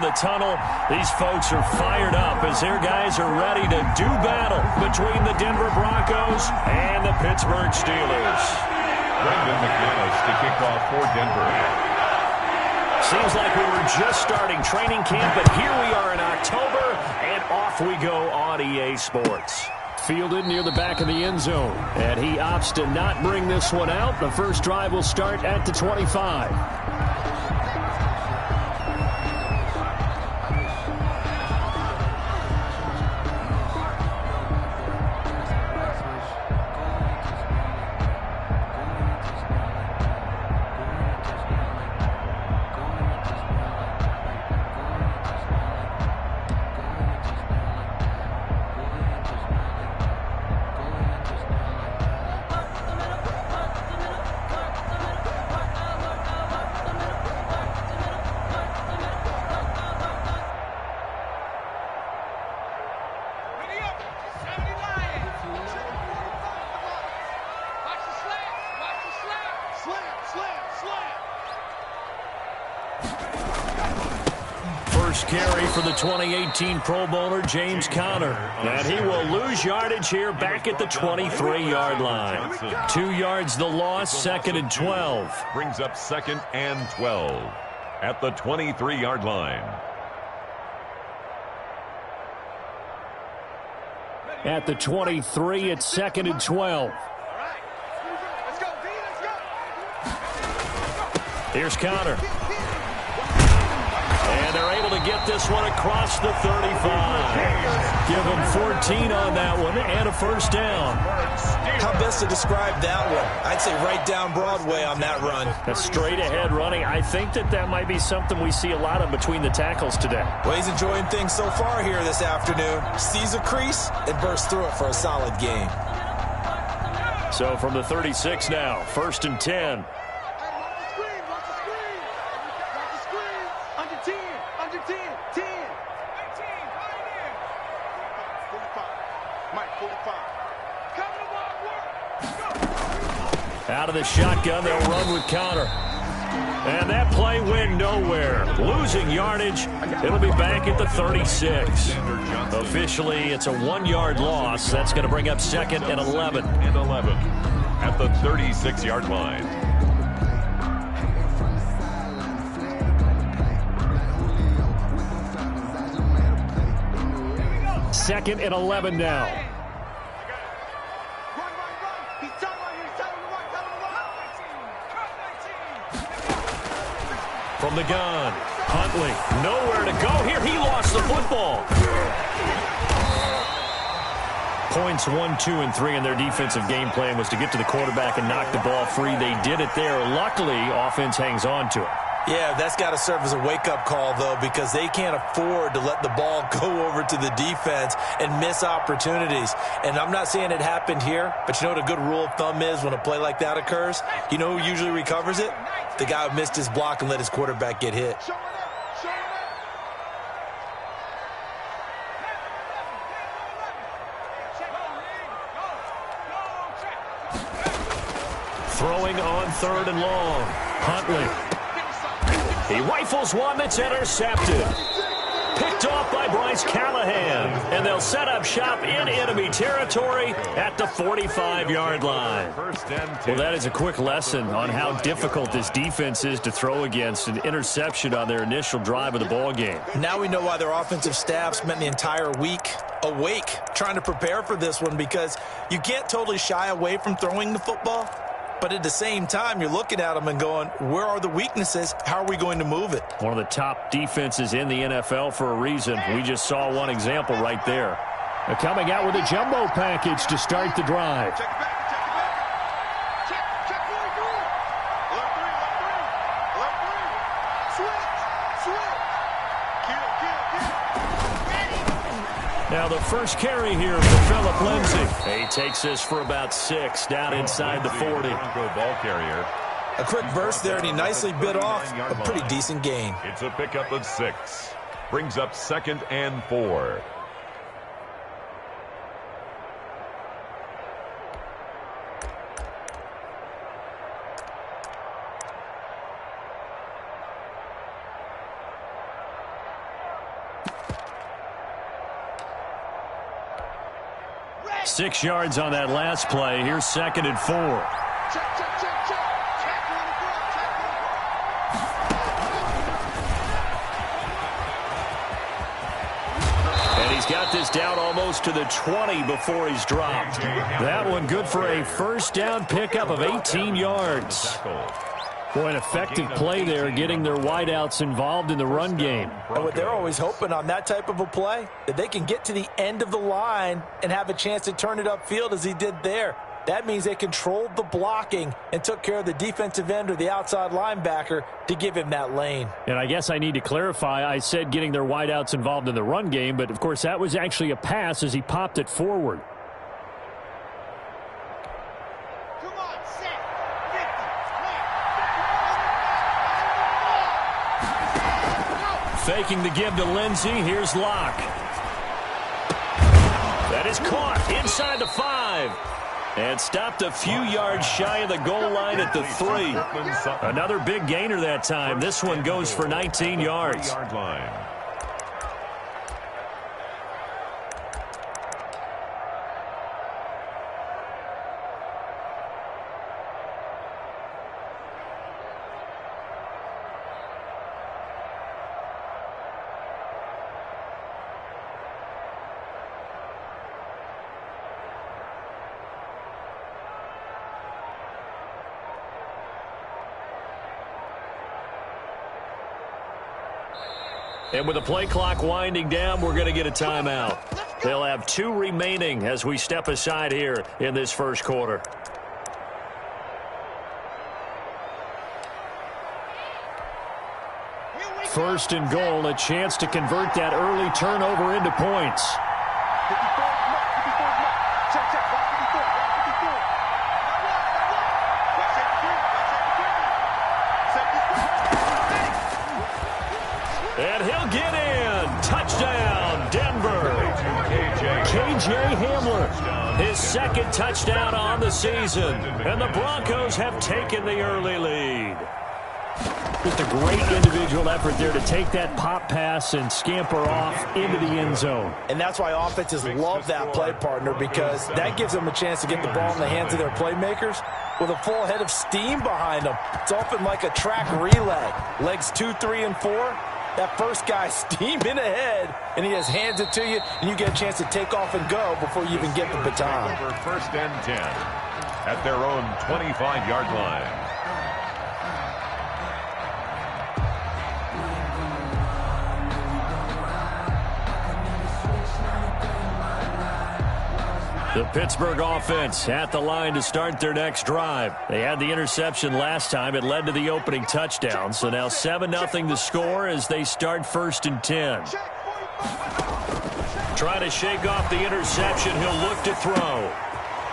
of the tunnel. These folks are fired up as their guys are ready to do battle between the Denver Broncos and the Pittsburgh Steelers. Brendan McManus to kick off for Denver. Seems like we were just starting training camp, but here we are in October, and off we go on EA Sports. Fielded near the back of the end zone, and he opts to not bring this one out. The first drive will start at the 25. First carry for the 2018 Pro Bowler, James Conner. And he will lose yardage here back at the 23-yard line. 2 yards the loss, 2nd and 12. Brings up 2nd and 12 at the 23-yard line. At the 23, it's 2nd and 12. Here's Conner. And they're able to get this one across the 35. Give them 14 on that one and a first down. How best to describe that one? I'd say right down Broadway on that run. A straight ahead running. I think that might be something we see a lot of between the tackles today. Well, he's enjoying things so far here this afternoon. Sees a crease and bursts through it for a solid game. So from the 36 now, 1st and 10. Out of the shotgun, they'll run with Conner. And that play went nowhere. Losing yardage. It'll be back at the 36. Officially, it's a 1-yard loss. That's going to bring up 2nd and 11. And 11 at the 36-yard line. 2nd and 11 now. From the gun, Huntley, nowhere to go here. He lost the football. Points 1, 2, and 3 in their defensive game plan was to get to the quarterback and knock the ball free. They did it there. Luckily, offense hangs on to it. Yeah, that's got to serve as a wake-up call, though, because they can't afford to let the ball go over to the defense and miss opportunities. And I'm not saying it happened here, but you know what a good rule of thumb is when a play like that occurs? You know who usually recovers it? The guy who missed his block and let his quarterback get hit. Throwing on 3rd and long. Huntley. He rifles one that's intercepted. Picked off by Bryce Callahan. And they'll set up shop in enemy territory at the 45-yard line. Well, that is a quick lesson on how difficult this defense is to throw against. An interception on their initial drive of the ball game. Now we know why their offensive staff spent the entire week awake trying to prepare for this one, because you can't totally shy away from throwing the football. But at the same time, you're looking at them and going, where are the weaknesses? How are we going to move it? One of the top defenses in the NFL for a reason. We just saw one example right there. They're coming out with a jumbo package to start the drive. Now the first carry here for Phillip Lindsay. He takes this for about 6 down inside the 40. Bronco ball carrier. A quick burst there, and he nicely bit off a pretty decent gain. It's a pickup of 6. Brings up 2nd and 4. 6 yards on that last play. Here's 2nd and 4. And he's got this down almost to the 20 before he's dropped. That one good for a first down pickup of 18 yards. Boy, an effective play there, getting their wideouts involved in the run game. And what they're always hoping on that type of a play, that they can get to the end of the line and have a chance to turn it upfield as he did there. That means they controlled the blocking and took care of the defensive end or the outside linebacker to give him that lane. And I guess I need to clarify, I said getting their wideouts involved in the run game, but of course that was actually a pass as he popped it forward. Faking the give to Lindsey. Here's Locke. That is caught inside the 5. And stopped a few yards shy of the goal line at the 3. Another big gainer that time. This one goes for 19 yards. And with the play clock winding down, we're going to get a timeout. They'll have 2 remaining as we step aside here in this first quarter. First and goal, a chance to convert that early turnover into points. And he'll get in. Touchdown, Denver. KJ Hamler, his 2nd touchdown on the season. And the Broncos have taken the early lead. Just a great individual effort there to take that pop pass and scamper off into the end zone. And that's why offenses love that play, partner, because that gives them a chance to get the ball in the hands of their playmakers with a full head of steam behind them. It's often like a track relay. Legs 2, 3, and 4. That first guy steaming ahead, and he just hands it to you, and you get a chance to take off and go before you even get the baton. First and 10 at their own 25-yard line. The Pittsburgh offense at the line to start their next drive. They had the interception last time. It led to the opening touchdown. So now 7-0 the score as they start 1st and 10. Trying to shake off the interception. He'll look to throw.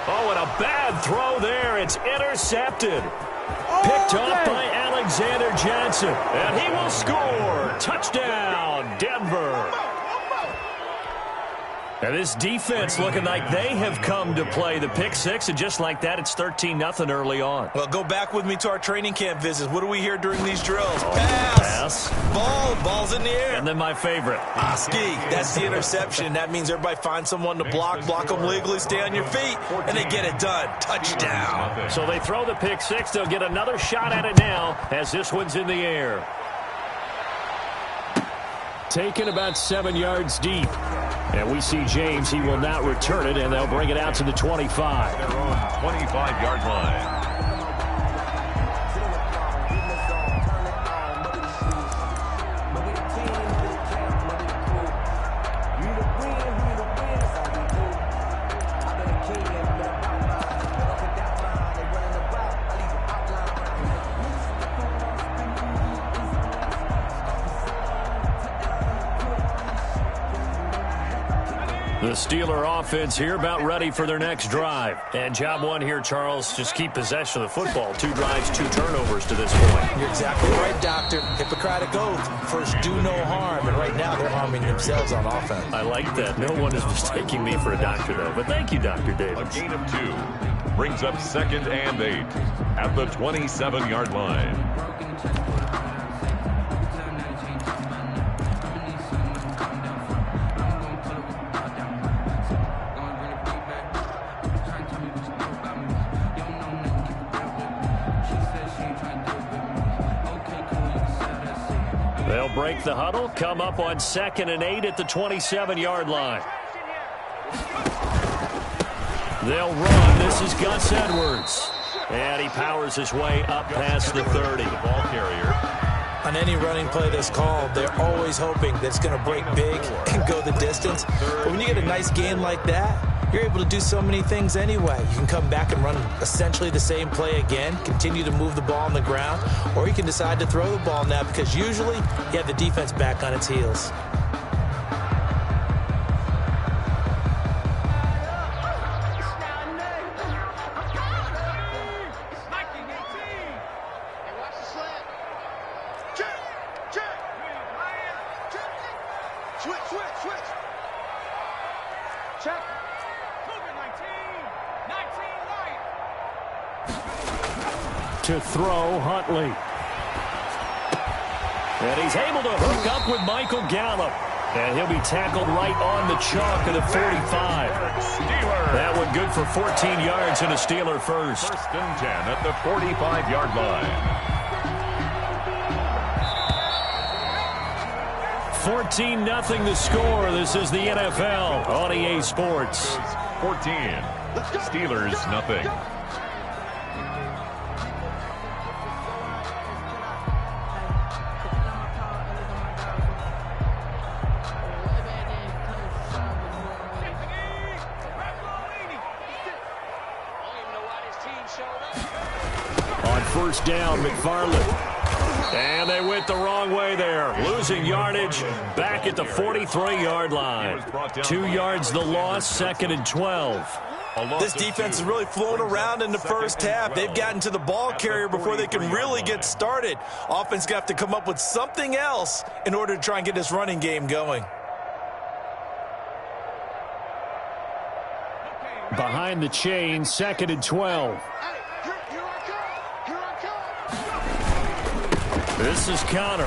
Oh, and a bad throw there. It's intercepted. Picked off by Alexander Johnson. And he will score. Touchdown, Denver. And this defense looking like they have come to play the pick 6, and just like that, it's 13-0 early on. Well, go back with me to our training camp visits. What do we hear during these drills? Pass. Ball's in the air. And then my favorite. Ski, that's the interception. That means everybody finds someone to block them legally, stay on your feet, and they get it done. Touchdown. So they throw the pick 6. They'll get another shot at it now as this one's in the air. Taken about 7 yards deep. And we see James. He will not return it, and they'll bring it out to the 25. Their own 25-yard line. The Steeler offense here about ready for their next drive. And job one here, Charles, just keep possession of the football. 2 drives, 2 turnovers to this point. You're exactly right, Doctor. Hippocratic oath. First, do no harm. And right now, they're harming themselves on offense. I like that. No one is mistaking me for a doctor, though. But thank you, Dr. Davis. A gain of 2 brings up 2nd and 8 at the 27-yard line. break the huddle, come up on 2nd and 8 at the 27-yard line. They'll run. This is Gus Edwards. And he powers his way up past the 30. The ball carrier. On any running play that's called, they're always hoping that it's going to break big and go the distance. But when you get a nice gain like that, you're able to do so many things anyway. You can come back and run essentially the same play again, continue to move the ball on the ground, or you can decide to throw the ball now because usually you have the defense back on its heels. To throw, Huntley. And he's able to hook up with Michael Gallup. And he'll be tackled right on the chalk at the 45. That one good for 14 yards and a Steeler first. 1st and 10 at the 45-yard line. 14-0 the score. This is the NFL on EA Sports. 14. Steelers nothing. On 1st down, McFarland. And they went the wrong way there. Losing yardage back at the 43-yard line. 2 yards the loss, 2nd and 12. This defense has really flown around in the first half. They've gotten to the ball carrier before they can really get started. Offense got to come up with something else in order to try and get this running game going. Behind the chain, 2nd and 12. This is Connor.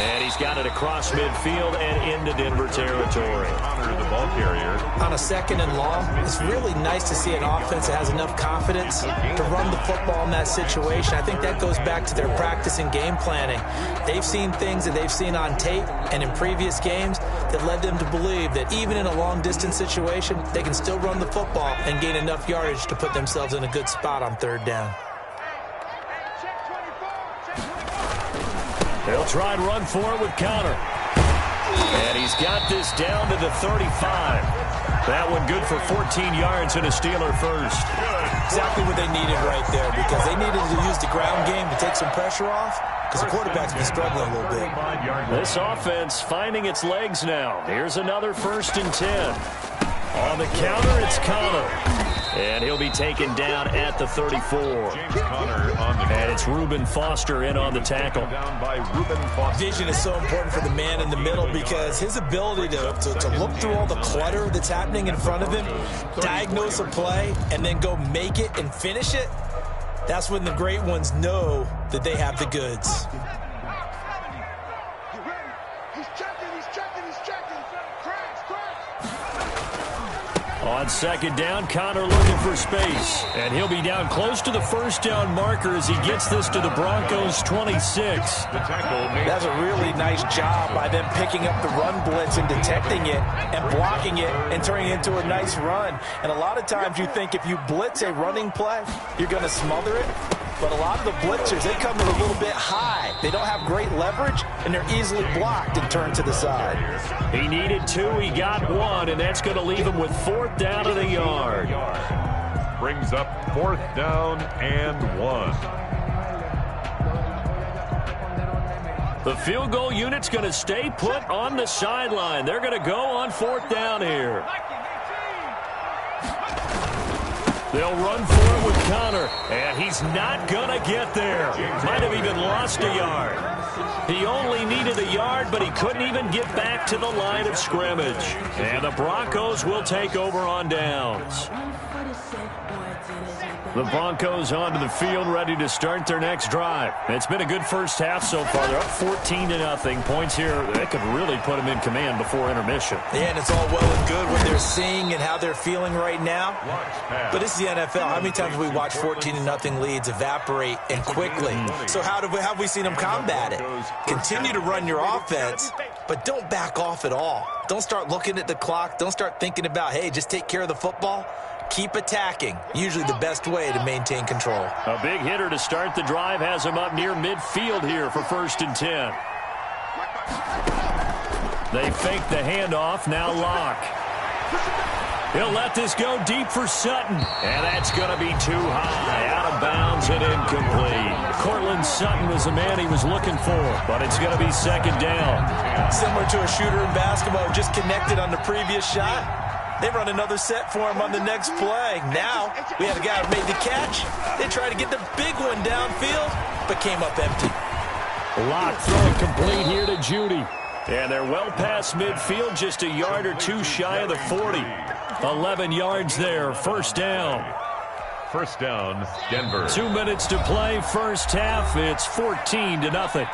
And he's got it across midfield and into Denver territory. Connor, the ball carrier. On a 2nd and long, it's really nice to see an offense that has enough confidence to run the football in that situation. I think that goes back to their practice and game planning. They've seen things that they've seen on tape and in previous games that led them to believe that even in a long-distance situation, they can still run the football and gain enough yardage to put themselves in a good spot on 3rd down. They'll try and run for it with Connor. And he's got this down to the 35. That one good for 14 yards and a Steeler first. Exactly what they needed right there because they needed to use the ground game to take some pressure off because the quarterback's been struggling a little bit. This offense finding its legs now. Here's another 1st and 10. On the counter, it's Connor. And he'll be taken down at the 34. James Conner on the and it's Reuben Foster in on the tackle. Down by Reuben Foster. Vision is so important for the man in the middle because his ability to look through all the clutter that's happening in front of him, diagnose a play, and then go make it and finish it, that's when the great ones know that they have the goods. On 2nd down, Connor looking for space. And he'll be down close to the 1st down marker as he gets this to the Broncos' 26. That's a really nice job by them picking up the run blitz and detecting it and blocking it and turning it into a nice run. And a lot of times you think if you blitz a running play, you're going to smother it. But a lot of the blitzers, they come in a little bit high. They don't have great leverage, and they're easily blocked and turned to the side. He needed 2. He got 1, and that's going to leave him with 4th down and a yard. Brings up 4th down and 1. The field goal unit's going to stay put on the sideline. They're going to go on 4th down here. They'll run for it with Connor, and he's not going to get there. Might have even lost a yard. He only needed a yard, but he couldn't even get back to the line of scrimmage. And the Broncos will take over on downs. The Broncos onto the field, ready to start their next drive. It's been a good first half so far. They're up 14-0. Points here, they could really put them in command before intermission. Yeah, and it's all well and good what they're seeing and how they're feeling right now. But this is the NFL. How many times have we watched 14-0 leads evaporate and quickly? So how have we seen them combat it? Continue to run your offense, but don't back off at all. Don't start looking at the clock. Don't start thinking about, hey, just take care of the football. Keep attacking. Usually the best way to maintain control. A big hitter to start the drive has him up near midfield here for 1st and 10. They fake the handoff. Now Locke. He'll let this go deep for Sutton. And that's going to be too high. Out of bounds and incomplete. Cortland Sutton was the man he was looking for, but it's going to be 2nd down. Similar to a shooter in basketball who just connected on the previous shot. They run another set for him on the next play. Now, we have a guy who made the catch. They try to get the big one downfield, but came up empty. Locke throwing complete here to Judy. And they're well past midfield, just a yard or two shy of the 40. 11 yards there, 1st down. 1st down, Denver. 2 minutes to play, first half. It's 14-0.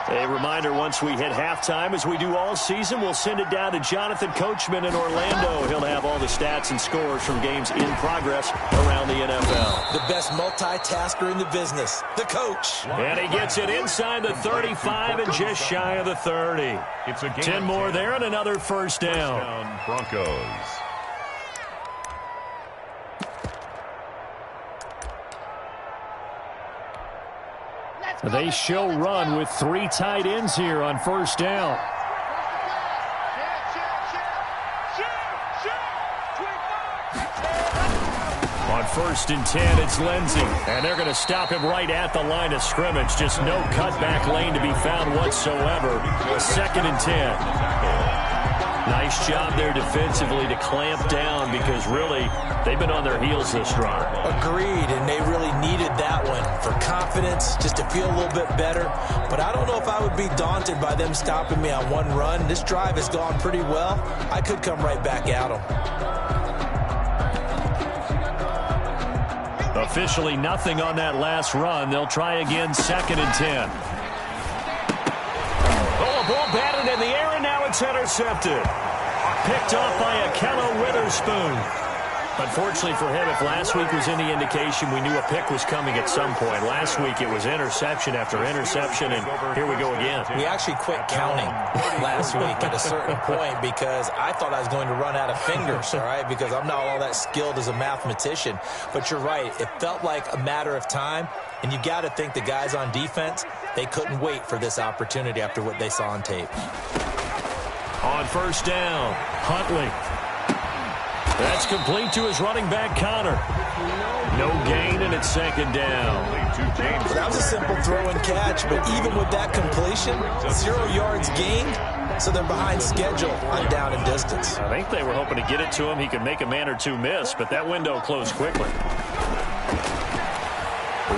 A reminder, once we hit halftime, as we do all season, we'll send it down to Jonathan Coachman in Orlando. He'll have all the stats and scores from games in progress around the NFL. The best multitasker in the business, the coach. And he gets it inside the 35 and just shy of the 30. It's a 10 more there and another 1st down. Broncos. They show run with 3 tight ends here on 1st down. On 1st and 10, it's Lindsey. And they're going to stop him right at the line of scrimmage. Just no cutback lane to be found whatsoever. 2nd and 10. Nice job there defensively to clamp down because really they've been on their heels this drive. Agreed, and they really needed that one for confidence, just to feel a little bit better. But I don't know if I would be daunted by them stopping me on one run. This drive has gone pretty well. I could come right back at them. Officially nothing on that last run. They'll try again, 2nd and 10. Oh, a ball batted in the air, and now it's intercepted. Picked off by Akello Witherspoon. Unfortunately for him, if last week was any indication, we knew a pick was coming at some point. Last week it was interception after interception, and here we go again. We actually quit counting last week at a certain point because I thought I was going to run out of fingers, all right, because I'm not all that skilled as a mathematician. But you're right. It felt like a matter of time, and you got to think the guys on defense, they couldn't wait for this opportunity after what they saw on tape. On 1st down, Huntley. That's complete to his running back, Connor. No gain, and it's 2nd down. Well, that was a simple throw and catch, but even with that completion, 0 yards gained, so they're behind schedule on down and distance. I think they were hoping to get it to him. He could make a man or two miss, but that window closed quickly.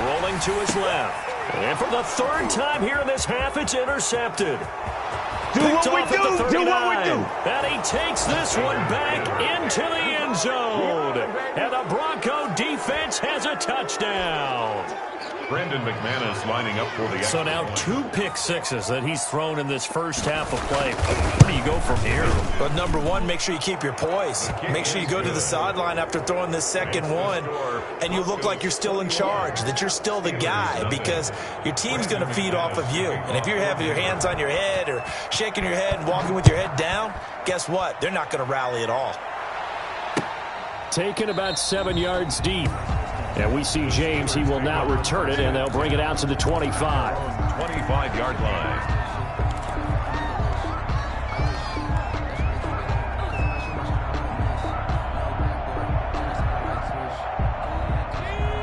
Rolling to his left. And for the 3rd time here in this half, it's intercepted. Do what we do. And he takes this one back into the end zone. And the Bronco defense has a touchdown. Brandon McManus lining up for the... So now 2 pick sixes that he's thrown in this first half of play. Where do you go from here? But number one, make sure you keep your poise. Make sure you go to the sideline after throwing this second one, and you look like you're still in charge, that you're still the guy, because your team's going to feed off of you. And if you're having your hands on your head or shaking your head and walking with your head down, guess what? They're not going to rally at all. Taken about 7 yards deep. And we see James. He will not return it, and they'll bring it out to the 25. 25-yard line.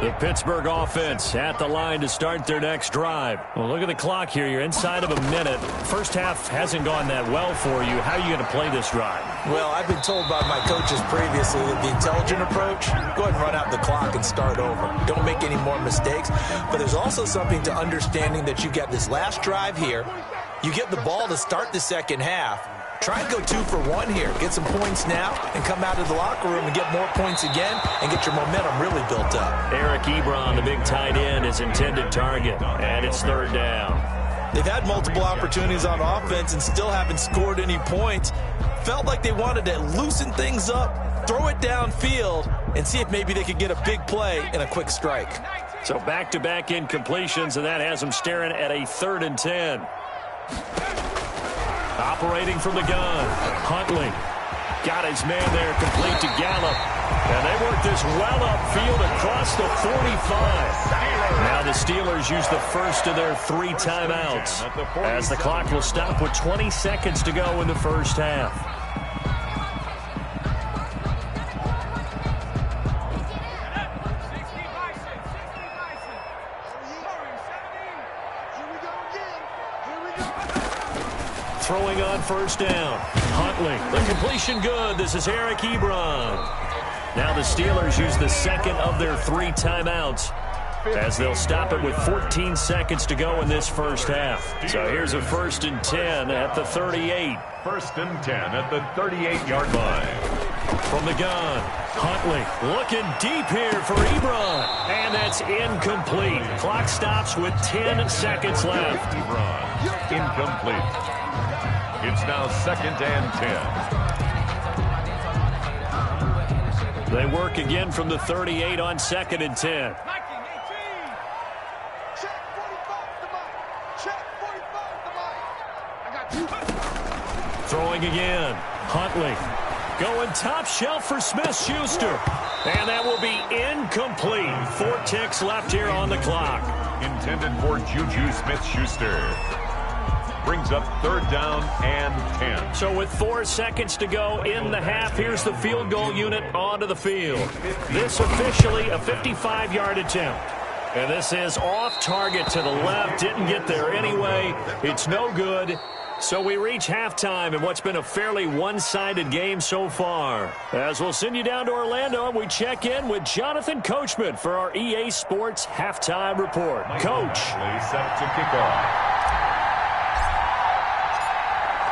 The Pittsburgh offense at the line to start their next drive. Well, look at the clock here. You're inside of a minute. First half hasn't gone that well for you. How are you going to play this drive? Well, I've been told by my coaches previously that the intelligent approach, go ahead and run out the clock and start over. Don't make any more mistakes. But there's also something to understanding that you've got this last drive here. You get the ball to start the second half. Try and go 2 for 1 here. Get some points now and come out of the locker room and get more points again and get your momentum really built up. Eric Ebron, the big tight end, is intended target, and it's third down. They've had multiple opportunities on offense and still haven't scored any points. Felt like they wanted to loosen things up, throw it downfield, and see if maybe they could get a big play and a quick strike. So back-to-back incompletions, and that has them staring at a 3rd and 10. Operating from the gun, Huntley got his man there, complete to Gallup. And they work this well upfield across the 45. Now the Steelers use the first of their 3 timeouts, as the clock will stop with 20 seconds to go in the first half. Throwing on first down. Huntley, the completion good. This is Eric Ebron. Now the Steelers use the second of their 3 timeouts, as they'll stop it with 14 seconds to go in this first half. So here's a 1st and 10 at the 38. 1st and 10 at the 38-yard line. From the gun, Huntley looking deep here for Ebron. And that's incomplete. Clock stops with 10 seconds left. Ebron, incomplete. It's now 2nd and 10. They work again from the 38 on 2nd and 10. Throwing again. Huntley going top shelf for Smith-Schuster. And that will be incomplete. 4 ticks left here on the clock. Intended for Juju Smith-Schuster. Brings up 3rd down and 10. So with 4 seconds to go in the half, here's the field goal unit onto the field. This officially a 55-yard attempt. And this is off target to the left. Didn't get there anyway. It's no good. So we reach halftime in what's been a fairly one-sided game so far. As we'll send you down to Orlando, we check in with Jonathan Coachman for our EA Sports Halftime Report. Coach. Set to kick off.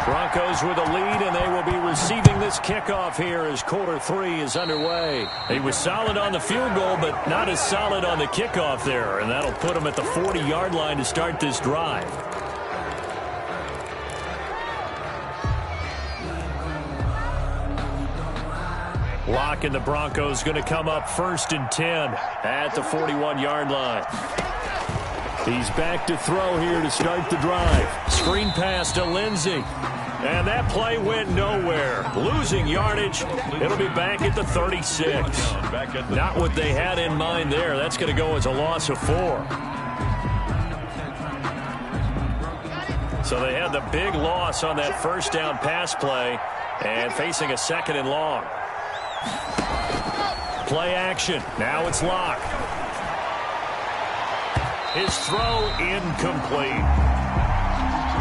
Broncos with a lead, and they will be receiving this kickoff here as quarter 3 is underway. He was solid on the field goal, but not as solid on the kickoff there, and that'll put him at the 40-yard line to start this drive. Locke and the Broncos going to come up 1st and 10 at the 41-yard line. He's back to throw here to start the drive. Screen pass to Lindsey. And that play went nowhere. Losing yardage. It'll be back at the 36. Not what they had in mind there. That's going to go as a loss of 4. So they had the big loss on that 1st down pass play and facing a 2nd and long. Play action. Now it's Locke. His throw incomplete.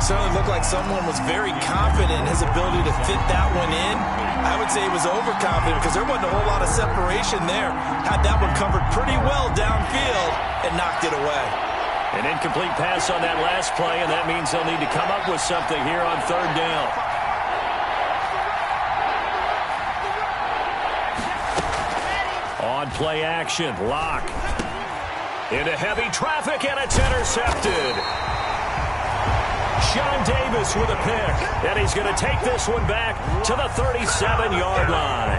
Certainly looked like someone was very confident in his ability to fit that one in. I would say he was overconfident because there wasn't a whole lot of separation there. Had that one covered pretty well downfield and knocked it away. An incomplete pass on that last play, and that means they'll need to come up with something here on 3rd down. On play action, Locke. Into heavy traffic, and it's intercepted. Sean Davis with a pick, and he's going to take this one back to the 37-yard line.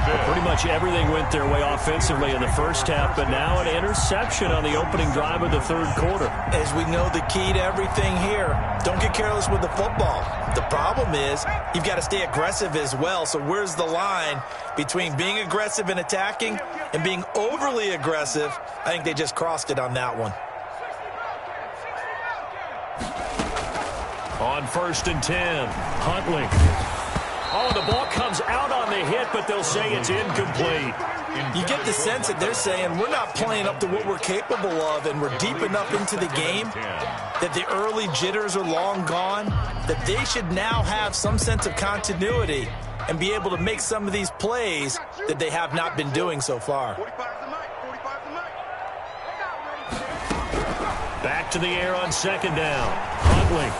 Well, pretty much everything went their way offensively in the first half, but now an interception on the opening drive of the 3rd quarter. As we know, the key to everything here, don't get careless with the football. The problem is you've got to stay aggressive as well. So where's the line between being aggressive and attacking and being overly aggressive? I think they just crossed it on that one. On 1st and 10, Huntley. Oh, the ball comes out on the hit, but they'll say it's incomplete. You get the sense that they're saying we're not playing up to what we're capable of, and we're deep enough into the game that the early jitters are long gone, that they should now have some sense of continuity and be able to make some of these plays that they have not been doing so far. Back to the air on 2nd down. Huntley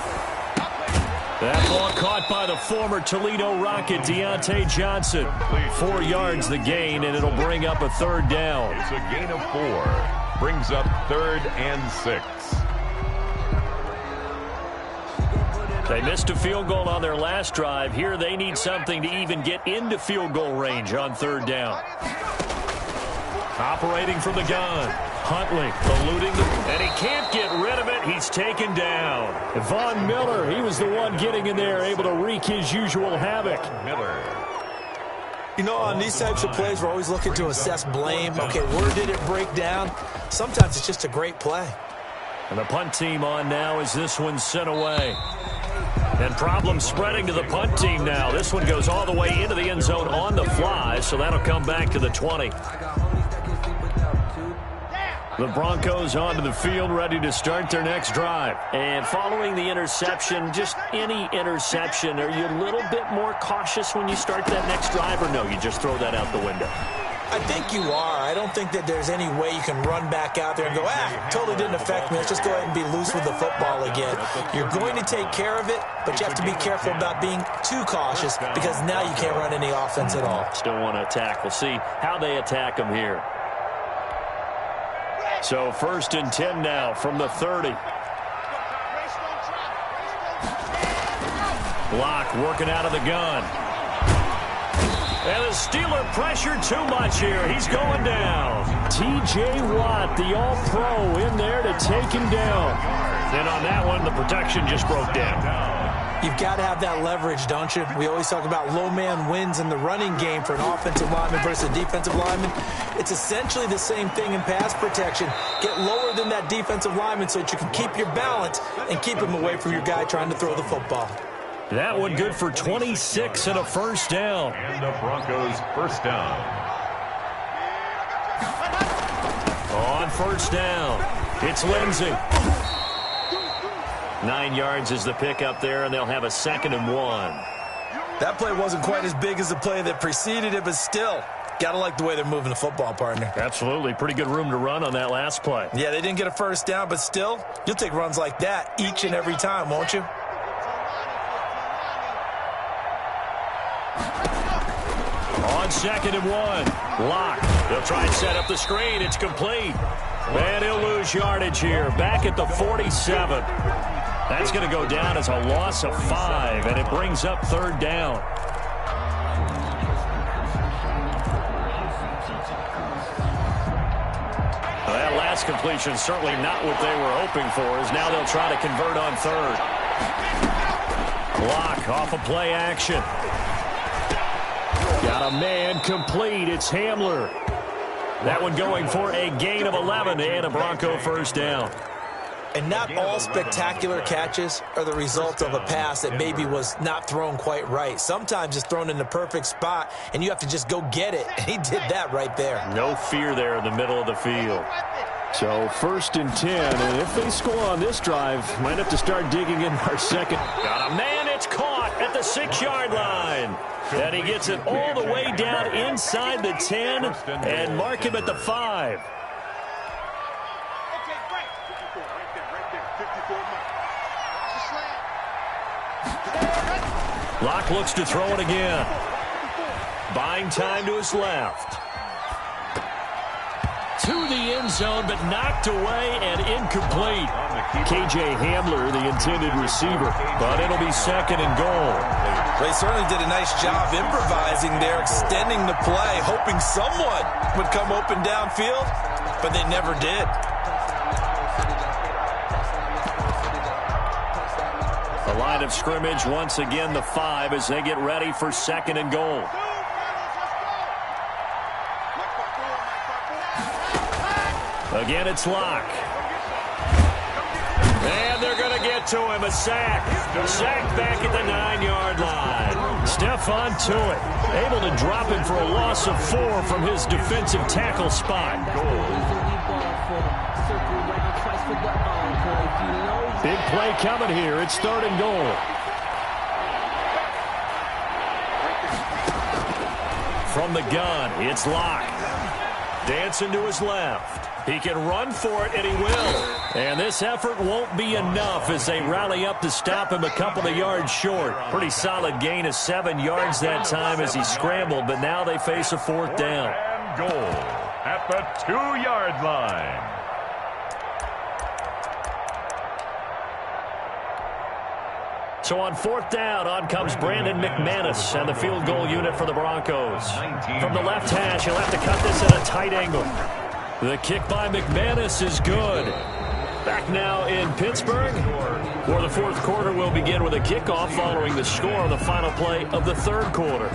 That ball caught by the former Toledo Rocket, Deontay Johnson. 4 yards the gain, and it'll bring up a third down. It's a gain of 4. Brings up 3rd and 6. They missed a field goal on their last drive. Here they need something to even get into field goal range on 3rd down. Operating from the gun. Huntley eluding them, and he can't get rid of it. He's taken down. Von Miller, he was the one getting in there, able to wreak his usual havoc. Miller. You know, on these types of plays, we're always looking to assess blame. Okay, where did it break down? Sometimes it's just a great play. And the punt team on now as this one's sent away. And problems spreading to the punt team now. This one goes all the way into the end zone on the fly, so that'll come back to the 20. The Broncos onto the field, ready to start their next drive. And following the interception, just any interception, are you a little bit more cautious when you start that next drive, or no, you just throw that out the window? I think you are. I don't think that there's any way you can run back out there and go, totally didn't affect me. Let's just go ahead and be loose with the football again. You're going to take care of it, but you have to be careful about being too cautious because now you can't run any offense at all. Still want to attack. We'll see how they attack them here. So 1st and 10 now from the 30. Block working out of the gun. And the Steeler pressure too much here. He's going down. T.J. Watt, the all-pro, in there to take him down. And on that one, the protection just broke down. You've got to have that leverage, don't you? We always talk about low man wins in the running game for an offensive lineman versus a defensive lineman. It's essentially the same thing in pass protection. Get lower than that defensive lineman so that you can keep your balance and keep him away from your guy trying to throw the football. That one good for 26 and a first down. And the Broncos first down. On first down, it's Lindsey. 9 yards is the pickup there, and they'll have a 2nd and 1. That play wasn't quite as big as the play that preceded it, but still, got to like the way they're moving the football, partner. Absolutely. Pretty good room to run on that last play. Yeah, they didn't get a first down, but still, you'll take runs like that each and every time, won't you? On 2nd and 1, Locke. They'll try and set up the screen. It's complete. And he'll lose yardage here. Back at the 47. That's going to go down as a loss of 5, and it brings up 3rd down. Well, that last completion certainly not what they were hoping for, as now they'll try to convert on 3rd. Block off of play action. Got a man complete. It's Hamler. That one going for a gain of 11 and a Bronco first down. And not all spectacular catches are the result of a pass that maybe was not thrown quite right. Sometimes it's thrown in the perfect spot, and you have to just go get it. And he did that right there. No fear there in the middle of the field. So 1st and 10, and if they score on this drive, might have to start digging in our 2nd. Got a man, it's caught at the 6-yard line. And he gets it all the way down inside the 10 and mark him at the 5. Locke looks to throw it again. Buying time to his left. To the end zone, but knocked away and incomplete. K.J. Hamler, the intended receiver, but it'll be 2nd and goal. They certainly did a nice job improvising there, extending the play, hoping someone would come open downfield, but they never did. The line of scrimmage, once again, the 5 as they get ready for 2nd and goal. Again, it's Locke. And they're going to get to him. A sack. Sack back at the 9-yard line. Stephon Tuitt able to drop him for a loss of 4 from his defensive tackle spot. Big play coming here. It's 3rd and goal. From the gun, it's Locke. Dancing to his left. He can run for it, and he will. And this effort won't be enough as they rally up to stop him a couple of yards short. Pretty solid gain of 7 yards that time as he scrambled, but now they face a 4th down. And goal at the 2-yard line. So on 4th down, on comes Brandon McManus and the field goal unit for the Broncos. From the left hash, he'll have to cut this at a tight angle. The kick by McManus is good. Back now in Pittsburgh, where the 4th quarter will begin with a kickoff following the score on the final play of the 3rd quarter.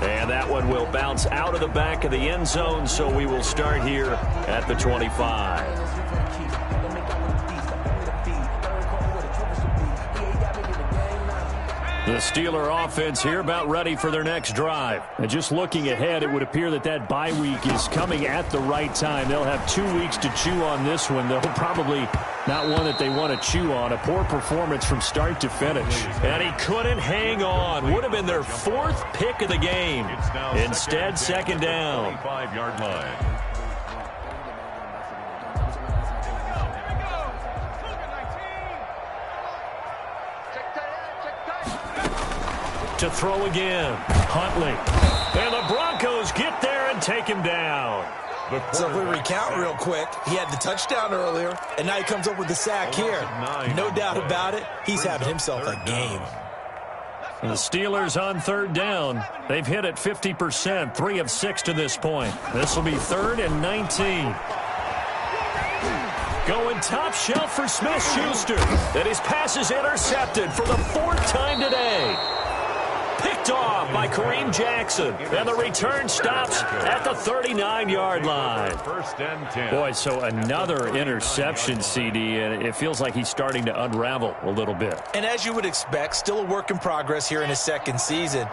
And that one will bounce out of the back of the end zone, so we will start here at the 25. The Steeler offense here about ready for their next drive. And just looking ahead, it would appear that that bye week is coming at the right time. They'll have 2 weeks to chew on this one, though probably not one that they want to chew on. A poor performance from start to finish. And he couldn't hang on. Would have been their 4th pick of the game. Instead, 2nd down. 5-yard line. To throw again, Huntley. And the Broncos get there and take him down. So if we recount real quick, he had the touchdown earlier, and now he comes up with the sack here. No doubt about it, he's having himself a game. And the Steelers on 3rd down. They've hit it 50%, 3 of 6 to this point. This will be 3rd and 19. Going top shelf for Smith-Schuster. And his pass is intercepted for the 4th time today. Picked off by Kareem Jackson. And the return stops at the 39-yard line. 1st and 10. Boy, so another interception, CD, and it feels like he's starting to unravel a little bit. And as you would expect, still a work in progress here in his 2nd season.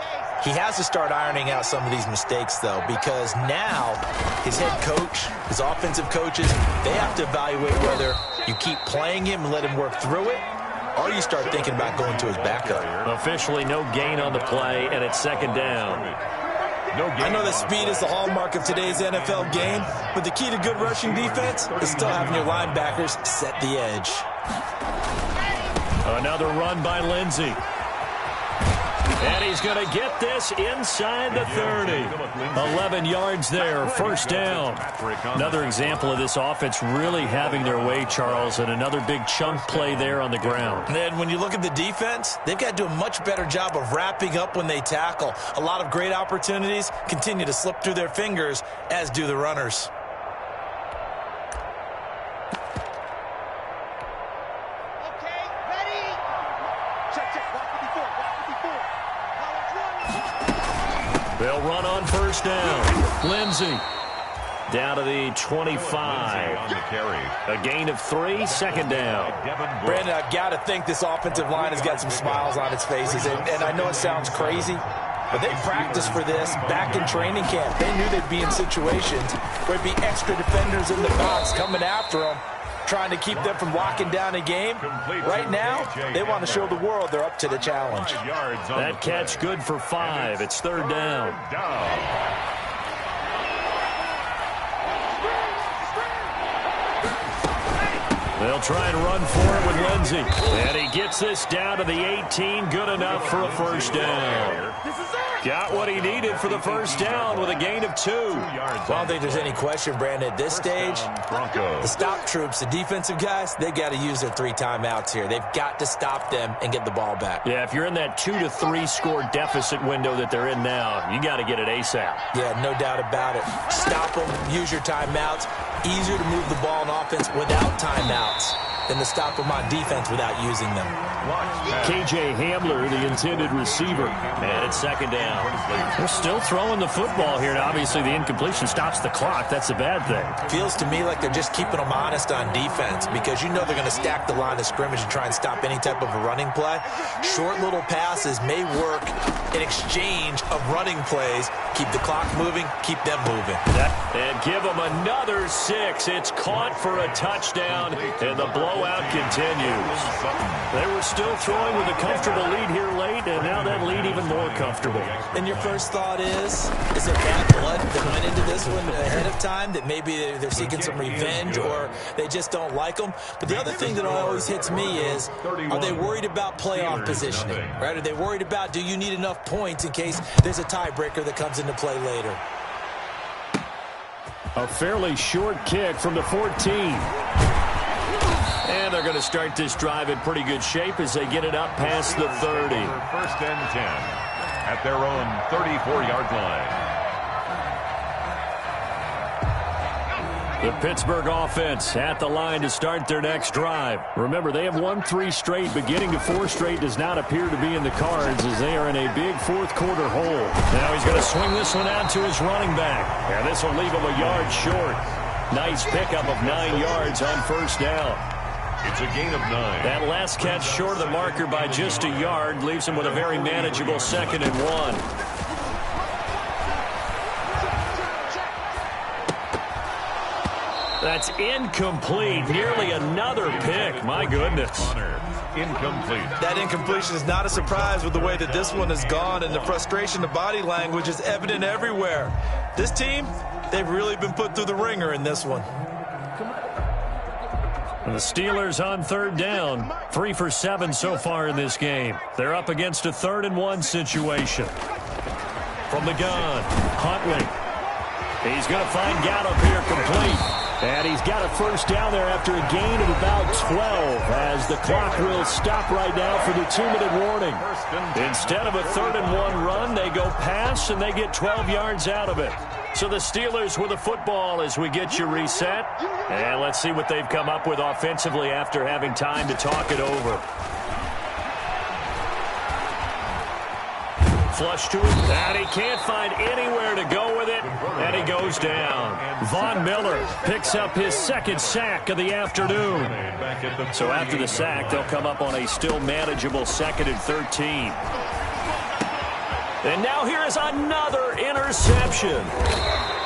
He has to start ironing out some of these mistakes, though, because now his head coach, his offensive coaches, they have to evaluate whether you keep playing him and let him work through it, or you start thinking about going to his backup. Officially no gain on the play, and it's 2nd down. I know that speed is the hallmark of today's NFL game, but the key to good rushing defense is still having your linebackers set the edge. Another run by Lindsey. And he's going to get this inside the 30. 11 yards there, 1st down. Another example of this offense really having their way, Charles, and another big chunk play there on the ground. And then when you look at the defense, they've got to do a much better job of wrapping up when they tackle. A lot of great opportunities continue to slip through their fingers, as do the runners. They'll run on 1st down. Lindsey down to the 25. A gain of 3, 2nd down. Brandon, I've got to think this offensive line has got some smiles on its faces. And I know it sounds crazy, but they practiced for this back in training camp. They knew they'd be in situations where there'd be extra defenders in the box coming after them, trying to keep them from locking down a game. Right now, they want to show the world they're up to the challenge. That catch good for 5. It's 3rd down. They'll try and run for it with Lindsey. And he gets this down to the 18. Good enough for a 1st down. Got what he needed for the 1st down with a gain of 2. Well, I don't think there's any question, Brandon, at this stage, the stop troops, the defensive guys, they got to use their 3 timeouts here. They've got to stop them and get the ball back. Yeah, if you're in that 2 to 3 score deficit window that they're in now, you got to get it ASAP. Yeah, no doubt about it. Stop them, use your timeouts. Easier to move the ball on offense without timeouts than to stop them on defense without using them. KJ Hamler, the intended receiver, and it's 2nd down. They're still throwing the football here, and obviously the incompletion stops the clock. That's a bad thing. Feels to me like they're just keeping them honest on defense because you know they're going to stack the line of scrimmage and try and stop any type of a running play. Short little passes may work in exchange of running plays Keep the clock moving. Keep them moving. And give them another 6. It's caught for a touchdown, and the blowout continues. They were still throwing with a comfortable lead here late, and now that lead even more comfortable. And your first thought is it bad blood that went into this one ahead of time, that maybe they're seeking some revenge or they just don't like them? But the other thing that always hits me is, are they worried about playoff positioning? Right? Are they worried about, do you need enough points in case there's a tiebreaker that comes into play later? A fairly short kick from the 14. And they're going to start this drive in pretty good shape as they get it up past the 30. First and 10 at their own 34-yard line. The Pittsburgh offense at the line to start their next drive. Remember, they have won 3 straight. Beginning to 4 straight does not appear to be in the cards as they are in a big fourth-quarter hole. Now he's going to swing this one out to his running back. And this will leave him a yard short. Nice pickup of 9 yards on first down. It's a gain of 9. That last catch short of the marker by just a yard leaves him with a very manageable 2nd and 1. That's incomplete. Nearly another pick. My goodness. Incomplete. That incompletion is not a surprise with the way that this one has gone, and the frustration of body language is evident everywhere. This team, they've really been put through the ringer in this one. The Steelers on third down. 3 for 7 so far in this game. They're up against a 3rd and 1 situation. From the gun, Huntley. He's going to find Gallup here complete. And he's got a first down there after a gain of about 12 as the clock will stop right now for the 2-minute warning. Instead of a 3rd and 1 run, they go pass and they get 12 yards out of it. So the Steelers with the football as we get you reset. And let's see what they've come up with offensively after having time to talk it over. Flush to him, and he can't find anywhere to go with it, and he goes down. Von Miller picks up his 2nd sack of the afternoon. So after the sack, they'll come up on a still manageable 2nd and 13. And now here is another interception.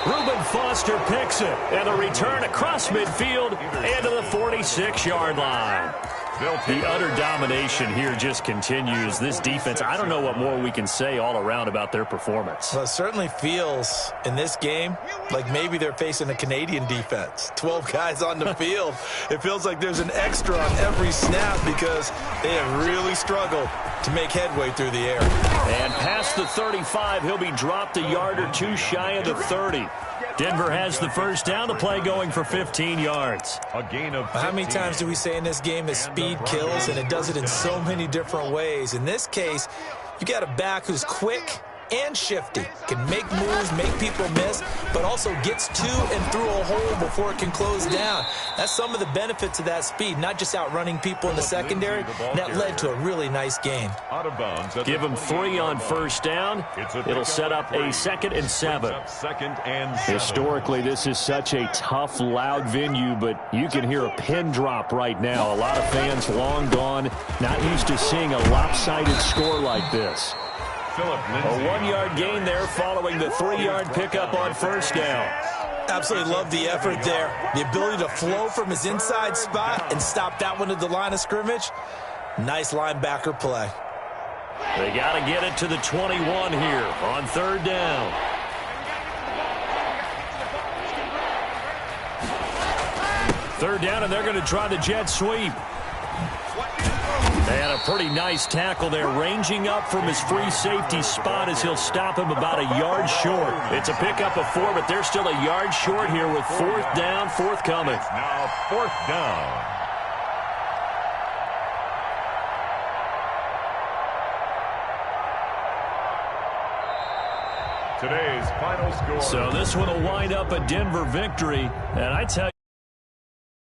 Reuben Foster picks it, and a return across midfield and to the 46-yard line. The utter domination here just continues. This defense, I don't know what more we can say all around about their performance. Well, it certainly feels in this game like maybe they're facing a Canadian defense. 12 guys on the field. It feels like there's an extra on every snap because they have really struggled to make headway through the air. And past the 35, he'll be dropped a yard or 2 shy of the 30. Denver has the first down, the play going for 15 yards. A gain of 15. How many times do we say in this game that speed kills, and it does it in so many different ways? In this case, you got a back who's quick and shifty, can make moves, make people miss, but also gets to and through a hole before it can close down. That's some of the benefits of that speed, not just outrunning people in the secondary. That led to a really nice gain. Out of bounds. Give him 3 on first down. It'll set up a 2nd and 7. Historically, this is such a tough, loud venue, but you can hear a pin drop right now. A lot of fans long gone, not used to seeing a lopsided score like this. A 1-yard gain there following the 3-yard pickup on first down. Absolutely love the effort there. The ability to flow from his inside spot and stop that one at the line of scrimmage. Nice linebacker play. They got to get it to the 21 here on third down. Third down, and they're going to try the jet sweep. And a pretty nice tackle there, ranging up from his free safety spot as he'll stop him about a yard short. It's a pickup of 4, but they're still a yard short here with 4th down, forthcoming. Now 4th down. Today's final score. So this one will wind up a Denver victory, and I tell you,